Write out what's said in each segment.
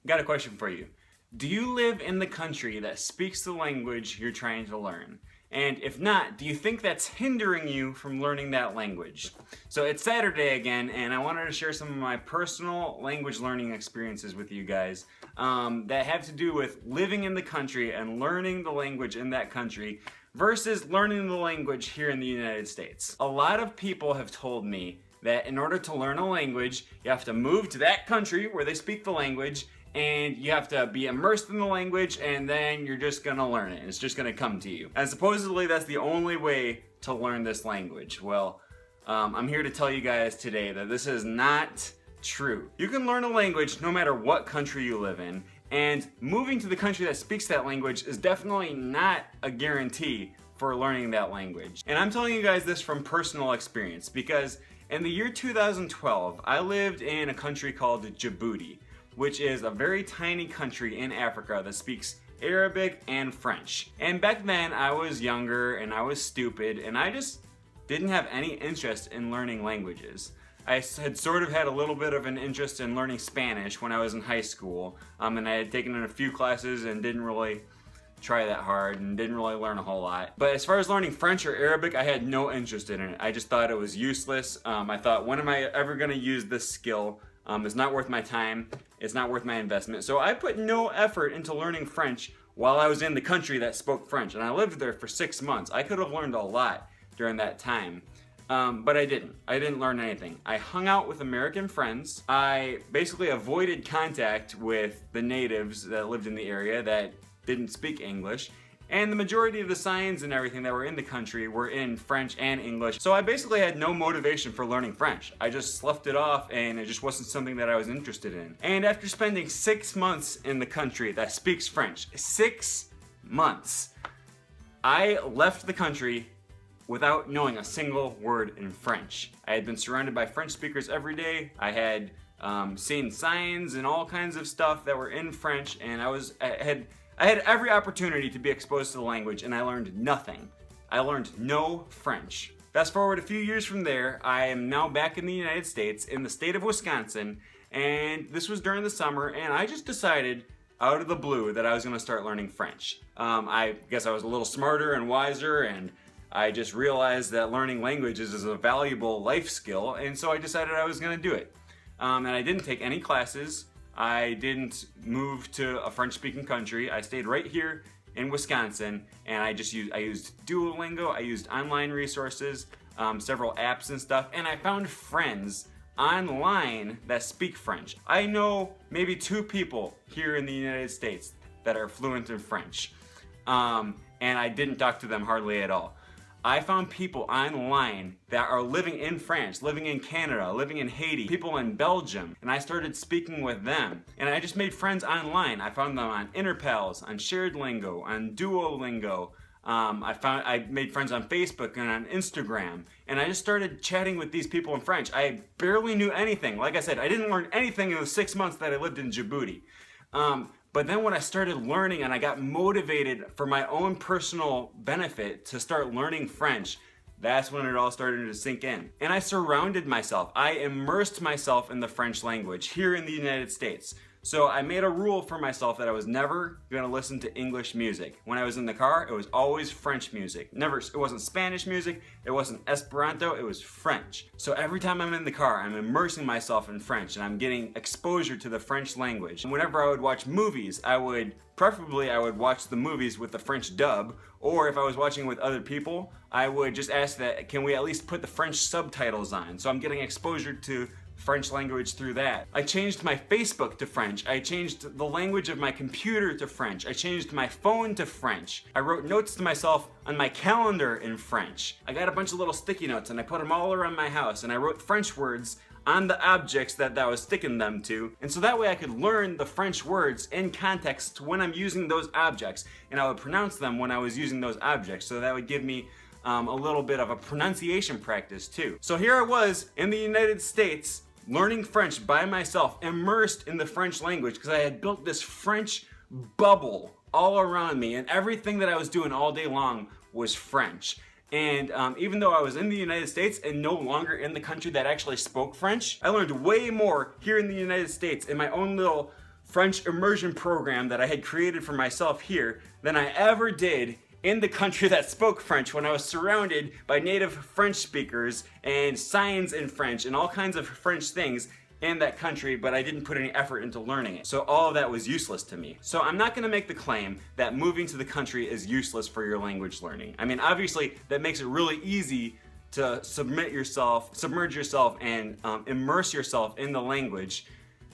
Got a question for you. Do you live in the country that speaks the language you're trying to learn? And if not, do you think that's hindering you from learning that language? So it's Saturday again, and I wanted to share some of my personal language learning experiences with you guys that have to do with living in the country and learning the language in that country versus learning the language here in the United States. A lot of people have told me that in order to learn a language, you have to move to that country where they speak the language, and you have to be immersed in the language, and then you're just gonna learn it. It's just gonna come to you. And supposedly that's the only way to learn this language. Well, I'm here to tell you guys today that this is not true. You can learn a language no matter what country you live in, and moving to the country that speaks that language is definitely not a guarantee for learning that language. And I'm telling you guys this from personal experience because in the year 2012, I lived in a country called Djibouti, which is a very tiny country in Africa that speaks Arabic and French. And back then I was younger and I was stupid and I just didn't have any interest in learning languages. I had sort of had a little bit of an interest in learning Spanish when I was in high school, and I had taken in a few classes and didn't really try that hard and didn't really learn a whole lot. But as far as learning French or Arabic, I had no interest in it. I just thought it was useless. I thought, when am I ever gonna use this skill? It's not worth my time. It's not worth my investment. So I put no effort into learning French while I was in the country that spoke French. And I lived there for 6 months. I could have learned a lot during that time. But I didn't. I didn't learn anything. I hung out with American friends. I basically avoided contact with the natives that lived in the area that didn't speak English. And the majority of the signs and everything that were in the country were in French and English. So I basically had no motivation for learning French. I just sloughed it off and it just wasn't something that I was interested in. And after spending 6 months in the country that speaks French, 6 months, I left the country without knowing a single word in French. I had been surrounded by French speakers every day. I had seen signs and all kinds of stuff that were in French, and I had every opportunity to be exposed to the language, and I learned nothing. I learned no French. Fast forward a few years from there, I am now back in the United States, in the state of Wisconsin, and this was during the summer, and I just decided out of the blue that I was gonna start learning French. I guess I was a little smarter and wiser, and I just realized that learning languages is a valuable life skill, and so I decided I was gonna do it. And I didn't take any classes. I didn't move to a French-speaking country. I stayed right here in Wisconsin, and I used Duolingo, I used online resources, several apps and stuff, and I found friends online that speak French. I know maybe 2 people here in the United States that are fluent in French, and I didn't talk to them hardly at all. I found people online that are living in France, living in Canada, living in Haiti, people in Belgium, and I started speaking with them. And I just made friends online. I found them on Interpals, on Shared Lingo, on Duolingo. I made friends on Facebook and on Instagram, and I just started chatting with these people in French. I barely knew anything. Like I said, I didn't learn anything in the 6 months that I lived in Djibouti. But then when I started learning and I got motivated for my own personal benefit to start learning French, that's when it all started to sink in. And I surrounded myself, I immersed myself in the French language here in the United States. So I made a rule for myself that I was never gonna listen to English music. When I was in the car, it was always French music. It wasn't Spanish music, it wasn't Esperanto, it was French. So every time I'm in the car, I'm immersing myself in French and I'm getting exposure to the French language. And whenever I would watch movies, preferably I would watch the movies with the French dub, or if I was watching with other people, I would just ask that, can we at least put the French subtitles on? So I'm getting exposure to French language through that. I changed my Facebook to French. I changed the language of my computer to French. I changed my phone to French. I wrote notes to myself on my calendar in French. I got a bunch of little sticky notes and I put them all around my house, and I wrote French words on the objects that I was sticking them to. And so that way I could learn the French words in context when I'm using those objects, and I would pronounce them when I was using those objects. So that would give me a little bit of a pronunciation practice too. So here I was in the United States learning French by myself, immersed in the French language, because I had built this French bubble all around me, and everything that I was doing all day long was French. And even though I was in the United States and no longer in the country that actually spoke French, I learned way more here in the United States in my own little French immersion program that I had created for myself here than I ever did in the country that spoke French, when I was surrounded by native French speakers and signs in French and all kinds of French things in that country, but I didn't put any effort into learning it. So all of that was useless to me. So I'm not gonna make the claim that moving to the country is useless for your language learning. I mean, obviously that makes it really easy to submerge yourself and immerse yourself in the language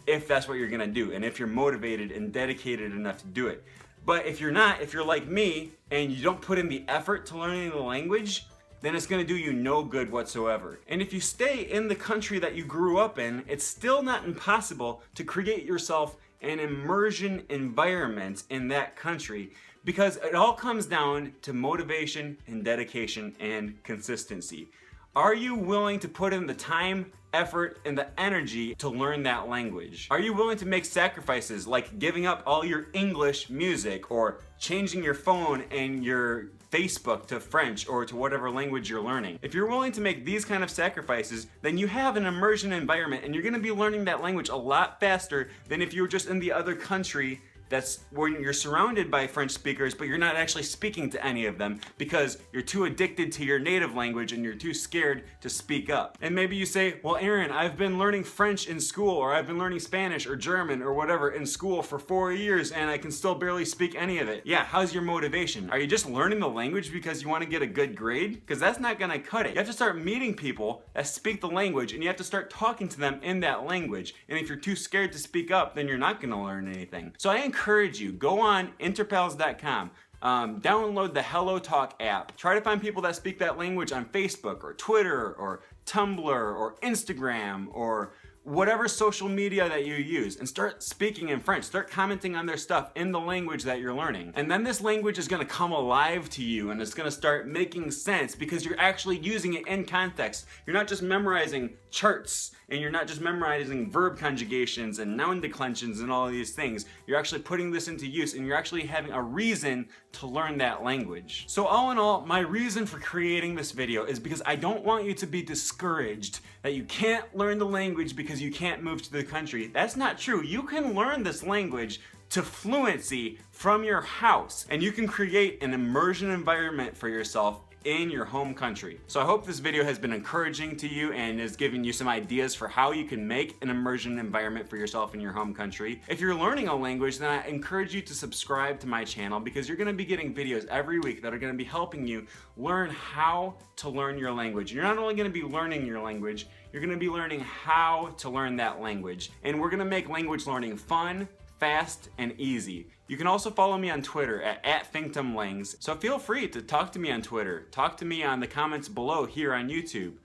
if that's what you're gonna do and if you're motivated and dedicated enough to do it. But if you're not, if you're like me and you don't put in the effort to learning the language, then it's gonna do you no good whatsoever. And if you stay in the country that you grew up in, it's still not impossible to create yourself an immersion environment in that country, because it all comes down to motivation and dedication and consistency. Are you willing to put in the time, effort, and the energy to learn that language? Are you willing to make sacrifices like giving up all your English music or changing your phone and your Facebook to French or to whatever language you're learning? If you're willing to make these kind of sacrifices, then you have an immersion environment and you're gonna be learning that language a lot faster than if you were just in the other country that's when you're surrounded by French speakers, but you're not actually speaking to any of them because you're too addicted to your native language and you're too scared to speak up. And maybe you say, well, Aaron, I've been learning French in school, or I've been learning Spanish or German or whatever in school for 4 years and I can still barely speak any of it. Yeah, how's your motivation? Are you just learning the language because you want to get a good grade? Because that's not gonna cut it. You have to start meeting people that speak the language and you have to start talking to them in that language. And if you're too scared to speak up, then you're not gonna learn anything. So I encourage you, go on interpals.com, download the Hello Talk app, try to find people that speak that language on Facebook or Twitter or Tumblr or Instagram or whatever social media that you use, and start speaking in French. Start commenting on their stuff in the language that you're learning. And then this language is gonna come alive to you and it's gonna start making sense because you're actually using it in context. You're not just memorizing charts and you're not just memorizing verb conjugations and noun declensions and all of these things. You're actually putting this into use and you're actually having a reason to learn that language. So all in all, my reason for creating this video is because I don't want you to be discouraged that you can't learn the language because you can't move to the country. That's not true. You can learn this language to fluency from your house, and you can create an immersion environment for yourself in your home country. So I hope this video has been encouraging to you and is giving you some ideas for how you can make an immersion environment for yourself in your home country. If you're learning a language, then I encourage you to subscribe to my channel because you're gonna be getting videos every week that are gonna be helping you learn how to learn your language. You're not only gonna be learning your language, you're gonna be learning how to learn that language. And we're gonna make language learning fun, fast, and easy. You can also follow me on Twitter at @FinktumLangs. So feel free to talk to me on Twitter. Talk to me on the comments below here on YouTube.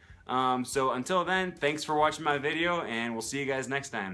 So until then, thanks for watching my video and we'll see you guys next time.